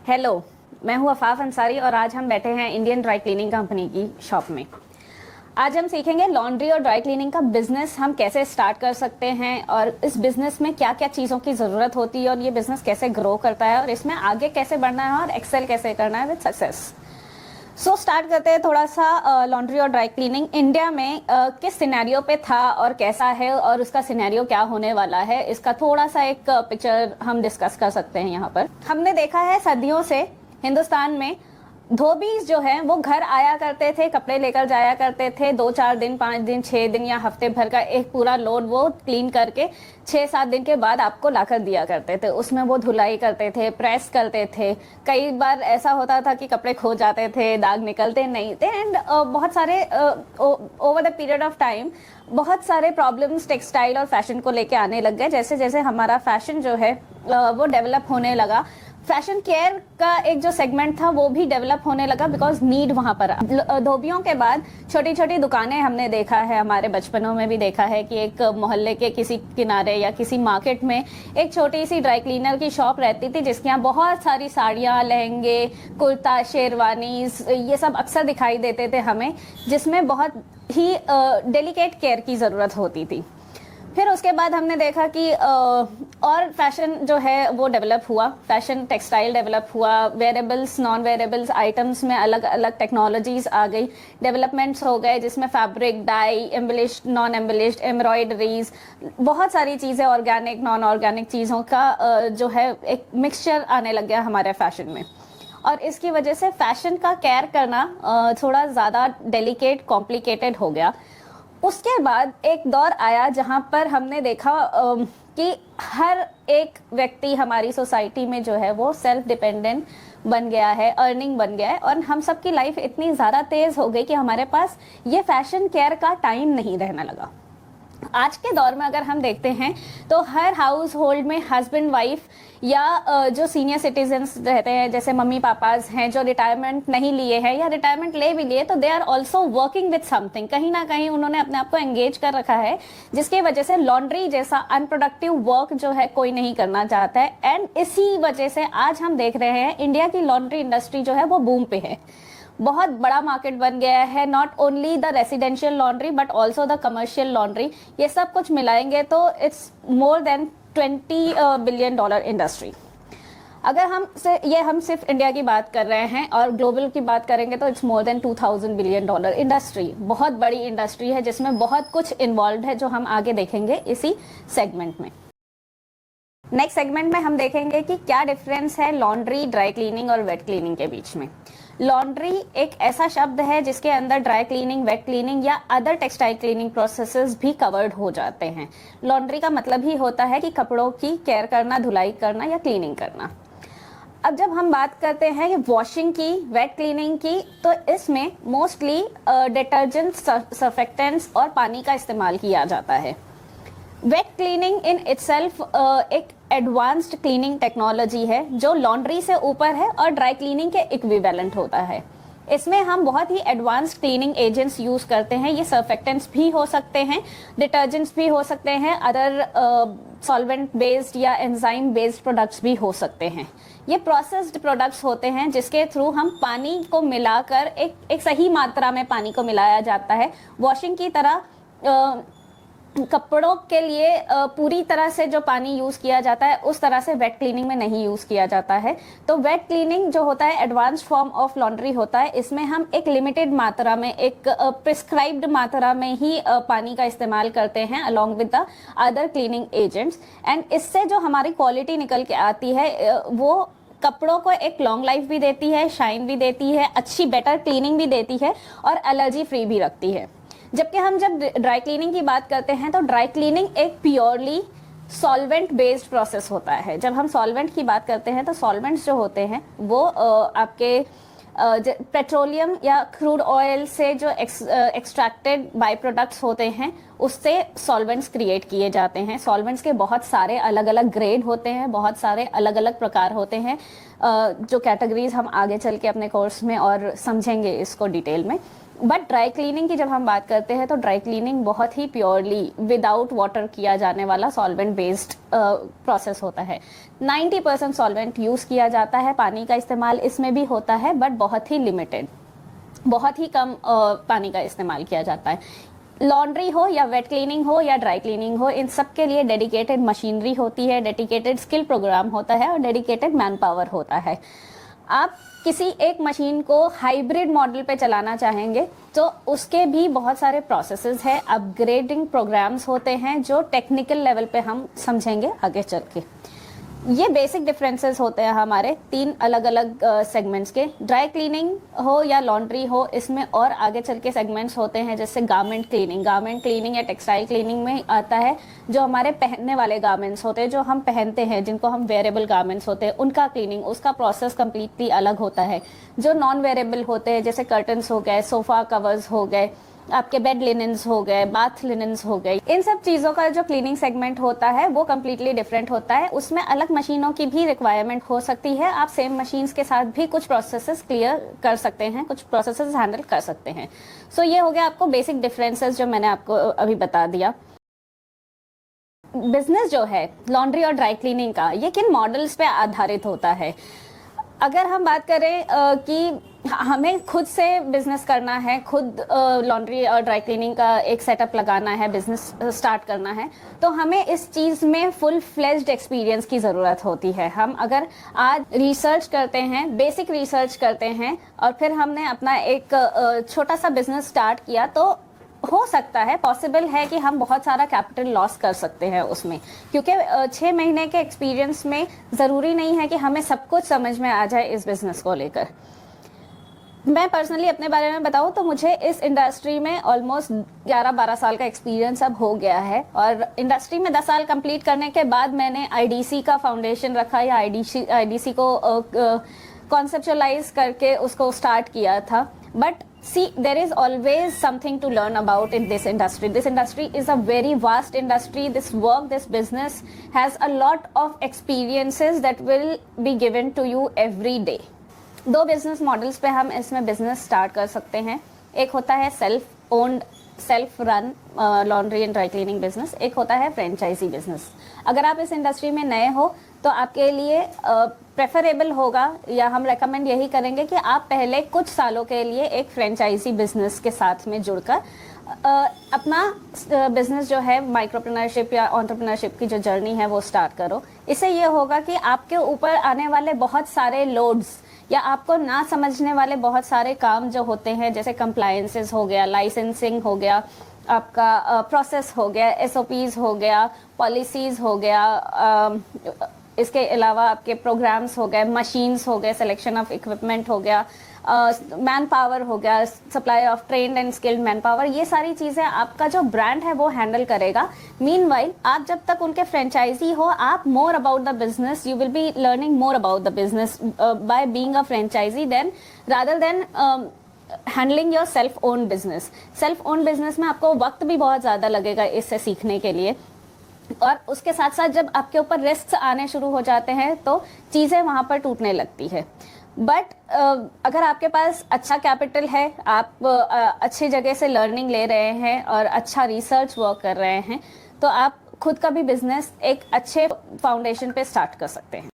Hello, मैं हूँ अफाफ अंसारी और आज हम बैठे हैं इंडियन ड्राई क्लीनिंग कंपनी की शॉप में। आज हम सीखेंगे लॉन्ड्री और ड्राई क्लीनिंग का बिजनेस हम कैसे स्टार्ट कर सकते हैं और इस बिजनेस में क्या क्या चीज़ों की ज़रूरत होती है और ये बिजनेस कैसे ग्रो करता है और इसमें आगे कैसे बढ़ना है और एक्सेल कैसे करना है विद सक्सेस। स्टार्ट करते हैं थोड़ा सा लॉन्ड्री और ड्राई क्लीनिंग इंडिया में किस सिनेरियो पे था और कैसा है और उसका सिनेरियो क्या होने वाला है, इसका थोड़ा सा एक पिक्चर हम डिस्कस कर सकते हैं। यहाँ पर हमने देखा है सदियों से हिंदुस्तान में धोबीज जो है वो घर आया करते थे, कपड़े लेकर जाया करते थे, 2-4 दिन 5 दिन 6 दिन या हफ्ते भर का एक पूरा लोड वो क्लीन करके 6-7 दिन के बाद आपको लाकर दिया करते थे। उसमें वो धुलाई करते थे, प्रेस करते थे। कई बार ऐसा होता था कि कपड़े खो जाते थे, दाग निकलते नहीं थे एंड बहुत सारे over the period of time बहुत सारे प्रॉब्लम्स टेक्सटाइल और फैशन को लेके आने लग गए। जैसे जैसे हमारा फैशन जो है वो डेवलप होने लगा, फैशन केयर का एक जो सेगमेंट था वो भी डेवलप होने लगा बिकॉज नीड वहां पर। धोबियों के बाद छोटी छोटी दुकानें हमने देखा है, हमारे बचपनों में भी देखा है कि एक मोहल्ले के किसी किनारे या किसी मार्केट में एक छोटी सी ड्राई क्लीनर की शॉप रहती थी जिसके यहाँ बहुत सारी साड़ियाँ, लहंगे, कुर्ता, शेरवानीज ये सब अक्सर दिखाई देते थे हमें, जिसमें बहुत ही डेलिकेट केयर की ज़रूरत होती थी। फिर उसके बाद हमने देखा कि और फैशन जो है वो डेवलप हुआ, फैशन टेक्सटाइल डेवलप हुआ, वेरेबल्स नॉन वेरेबल्स आइटम्स में अलग अलग टेक्नोलॉजीज आ गई, डेवलपमेंट्स हो गए जिसमें फैब्रिक, डाई, एम्बलिश्ड, नॉन एम्बलिश्ड, एम्ब्रॉयडरीज, बहुत सारी चीज़ें, ऑर्गेनिक नॉन ऑर्गेनिक चीज़ों का जो है एक मिक्सचर आने लग गया हमारे फैशन में। और इसकी वजह से फैशन का केयर करना थोड़ा ज़्यादा डेलिकेट, कॉम्प्लिकेटेड हो गया। उसके बाद एक दौर आया जहां पर हमने देखा कि हर एक व्यक्ति हमारी सोसाइटी में जो है वो सेल्फ डिपेंडेंट बन गया है, अर्निंग बन गया है और हम सब की लाइफ इतनी ज़्यादा तेज़ हो गई कि हमारे पास ये फैशन केयर का टाइम नहीं रहने लगा। आज के दौर में अगर हम देखते हैं तो हर हाउस होल्ड में हस्बैंड वाइफ या जो सीनियर सिटीजन्स रहते हैं जैसे मम्मी पापाज हैं जो रिटायरमेंट नहीं लिए हैं या रिटायरमेंट ले भी लिए तो they are also working with something, कहीं ना कहीं उन्होंने अपने आप को एंगेज कर रखा है, जिसकी वजह से लॉन्ड्री जैसा अनप्रोडक्टिव वर्क जो है कोई नहीं करना चाहता है। एंड इसी वजह से आज हम देख रहे हैं इंडिया की लॉन्ड्री इंडस्ट्री जो है वो बूम पे है, बहुत बड़ा मार्केट बन गया है। Not only the residential laundry but also the commercial laundry, ये सब कुछ मिलाएंगे तो it's more than $20 billion industry. अगर हम सिर्फ इंडिया की बात कर रहे हैं और ग्लोबल की बात करेंगे तो it's more than $2000 billion industry. बहुत बड़ी इंडस्ट्री है जिसमें बहुत कुछ इन्वॉल्व है जो हम आगे देखेंगे इसी सेगमेंट में। नेक्स्ट सेगमेंट में हम देखेंगे कि क्या डिफरेंस है लॉन्ड्री, ड्राई क्लीनिंग और वेट क्लीनिंग के बीच में। लॉन्ड्री एक ऐसा शब्द है जिसके अंदर ड्राई क्लीनिंग, वेट क्लीनिंग या अदर टेक्सटाइल क्लीनिंग प्रोसेसेस भी कवर्ड हो जाते हैं। लॉन्ड्री का मतलब ही होता है कि कपड़ों की केयर करना, धुलाई करना या क्लीनिंग करना। अब जब हम बात करते हैं कि वॉशिंग की, वेट क्लीनिंग की, तो इसमें मोस्टली डिटर्जेंट, सर्फेक्टेंट्स और पानी का इस्तेमाल किया जाता है। वेट क्लीनिंग इन इटसेल्फ एक एडवांस्ड क्लीनिंग टेक्नोलॉजी है जो लॉन्ड्री से ऊपर है और ड्राई क्लीनिंग के इक्विवेलेंट होता है। इसमें हम बहुत ही एडवांस्ड क्लीनिंग एजेंट्स यूज करते हैं। ये सर्फेक्टेंट्स भी हो सकते हैं, डिटर्जेंट्स भी हो सकते हैं, अदर सॉल्वेंट बेस्ड या एंजाइम बेस्ड प्रोडक्ट्स भी हो सकते हैं। ये प्रोसेस्ड प्रोडक्ट्स होते हैं जिसके थ्रू हम पानी को मिलाकर एक सही मात्रा में पानी को मिलाया जाता है। वॉशिंग की तरह कपड़ों के लिए पूरी तरह से जो पानी यूज किया जाता है उस तरह से वेट क्लीनिंग में नहीं यूज किया जाता है। तो वेट क्लीनिंग जो होता है एडवांस्ड फॉर्म ऑफ लॉन्ड्री होता है, इसमें हम एक लिमिटेड मात्रा में, एक प्रिस्क्राइब्ड मात्रा में ही पानी का इस्तेमाल करते हैं along with the other cleaning agents. And इससे जो हमारी क्वालिटी निकल के आती है वो कपड़ों को एक लॉन्ग लाइफ भी देती है, शाइन भी देती है, अच्छी बेटर क्लीनिंग भी देती है और एलर्जी फ्री भी रखती है। जबकि हम जब ड्राई क्लीनिंग की बात करते हैं तो ड्राई क्लीनिंग एक प्योरली सॉल्वेंट बेस्ड प्रोसेस होता है। जब हम सॉल्वेंट की बात करते हैं तो सॉल्वेंट्स जो होते हैं वो आपके पेट्रोलियम या क्रूड ऑयल से जो एक्सट्रैक्टेड बाई प्रोडक्ट्स होते हैं उससे सॉल्वेंट्स क्रिएट किए जाते हैं। सॉल्वेंट्स के बहुत सारे अलग अलग ग्रेड होते हैं, बहुत सारे अलग अलग प्रकार होते हैं, जो कैटेगरीज हम आगे चल के अपने कोर्स में और समझेंगे इसको डिटेल में। बट ड्राई क्लीनिंग की जब हम बात करते हैं तो ड्राई क्लीनिंग बहुत ही प्योरली विदाउट वाटर किया जाने वाला सॉल्वेंट बेस्ड प्रोसेस होता है। 90% सॉल्वेंट यूज़ किया जाता है, पानी का इस्तेमाल इसमें भी होता है बट बहुत ही लिमिटेड, बहुत ही कम पानी का इस्तेमाल किया जाता है। लॉन्ड्री हो या वेट क्लीनिंग हो या ड्राई क्लीनिंग हो, इन सब के लिए डेडिकेटेड मशीनरी होती है, डेडिकेटेड स्किल प्रोग्राम होता है और डेडिकेटेड मैन पावर होता है। आप किसी एक मशीन को हाइब्रिड मॉडल पे चलाना चाहेंगे तो उसके भी बहुत सारे प्रोसेसेस हैं, अपग्रेडिंग प्रोग्राम्स होते हैं जो टेक्निकल लेवल पे हम समझेंगे आगे चल के। ये बेसिक डिफरेंसेस होते हैं हमारे 3 अलग अलग सेगमेंट्स के। ड्राई क्लीनिंग हो या लॉन्ड्री हो, इसमें और आगे चल के सेगमेंट्स होते हैं जैसे गारमेंट क्लीनिंग। गारमेंट क्लीनिंग या टेक्सटाइल क्लीनिंग में आता है जो हमारे पहनने वाले गारमेंट्स होते हैं, जो हम पहनते हैं, जिनको हम वेयरेबल गारमेंट्स होते हैं, उनका क्लीनिंग, उसका प्रोसेस कम्प्लीटली अलग होता है। जो नॉन वेयरेबल होते हैं जैसे कर्टन्स हो गए, सोफा कवर्स हो गए, आपके बेड लिनन्स हो गए, बाथ लिनन्स हो गए, इन सब चीज़ों का जो क्लीनिंग सेगमेंट होता है वो कम्प्लीटली डिफरेंट होता है। उसमें अलग मशीनों की भी रिक्वायरमेंट हो सकती है। आप सेम मशीन्स के साथ भी कुछ प्रोसेसेस क्लियर कर सकते हैं, कुछ प्रोसेसेस हैंडल कर सकते हैं। सो ये हो गया आपको बेसिक डिफरेंसेस जो मैंने आपको अभी बता दिया। बिजनेस जो है लॉन्ड्री और ड्राई क्लीनिंग का, ये किन मॉडल्स पे आधारित होता है? अगर हम बात करें कि हमें खुद से बिजनेस करना है, खुद लॉन्ड्री और ड्राई क्लीनिंग का एक सेटअप लगाना है, बिजनेस स्टार्ट करना है, तो हमें इस चीज़ में फुल फ्लेज्ड एक्सपीरियंस की ज़रूरत होती है। हम अगर आज रिसर्च करते हैं, बेसिक रिसर्च करते हैं और फिर हमने अपना एक छोटा सा बिजनेस स्टार्ट किया, तो हो सकता है, पॉसिबल है कि हम बहुत सारा कैपिटल लॉस कर सकते हैं उसमें, क्योंकि 6 महीने के एक्सपीरियंस में ज़रूरी नहीं है कि हमें सब कुछ समझ में आ जाए इस बिज़नेस को लेकर। मैं पर्सनली अपने बारे में बताऊं तो मुझे इस इंडस्ट्री में ऑलमोस्ट 11-12 साल का एक्सपीरियंस अब हो गया है और इंडस्ट्री में 10 साल कंप्लीट करने के बाद मैंने आईडीसी का फाउंडेशन रखा या आईडीसी को कॉन्सेप्चुअलाइज करके उसको स्टार्ट किया था। But see, there is always something to learn about in this industry. This industry is a very vast industry. This work, this business has a lot of experiences that will be given to you every day. 2 business models पे हम इसमें business start कर सकते हैं। एक होता है self owned, self run laundry and dry cleaning business, एक होता है फ्रेंचाइजी बिजनेस। अगर आप इस इंडस्ट्री में नए हो तो आपके लिए प्रेफरेबल होगा या हम रेकमेंड यही करेंगे कि आप पहले कुछ सालों के लिए एक फ्रेंचाइजी बिजनेस के साथ में जुड़कर अपना बिजनेस जो है माइक्रोप्रेन्योरशिप या एंटरप्रेन्योरशिप की जो जर्नी है वो स्टार्ट करो। इससे ये होगा कि आपके ऊपर आने वाले बहुत सारे लोड्स या आपको ना समझने वाले बहुत सारे काम जो होते हैं, जैसे कंप्लायंसेस हो गया, लाइसेंसिंग हो गया, आपका प्रोसेस हो गया, एसओपीज हो गया, पॉलिसीज हो गया, इसके अलावा आपके प्रोग्राम्स हो गए, मशीन्स हो गए, सिलेक्शन ऑफ इक्विपमेंट हो गया, मैन पावर हो गया, supply of trained and skilled man power, ये सारी चीज़ें आपका जो ब्रांड है वो हैंडल करेगा। मीनवाइल आप जब तक उनके फ्रेंचाइजी हो, आप more about the business, you will be learning more about the business by being a franchisee then rather than handling your self own business. Self own business में आपको वक्त भी बहुत ज़्यादा लगेगा इससे सीखने के लिए, और उसके साथ साथ जब आपके ऊपर रिस्क आने शुरू हो जाते हैं तो चीज़ें वहाँ पर टूटने लगती है। बट अगर आपके पास अच्छा कैपिटल है, आप अच्छी जगह से लर्निंग ले रहे हैं और अच्छा रिसर्च वर्क कर रहे हैं, तो आप खुद का भी बिजनेस एक अच्छे फाउंडेशन पे स्टार्ट कर सकते हैं।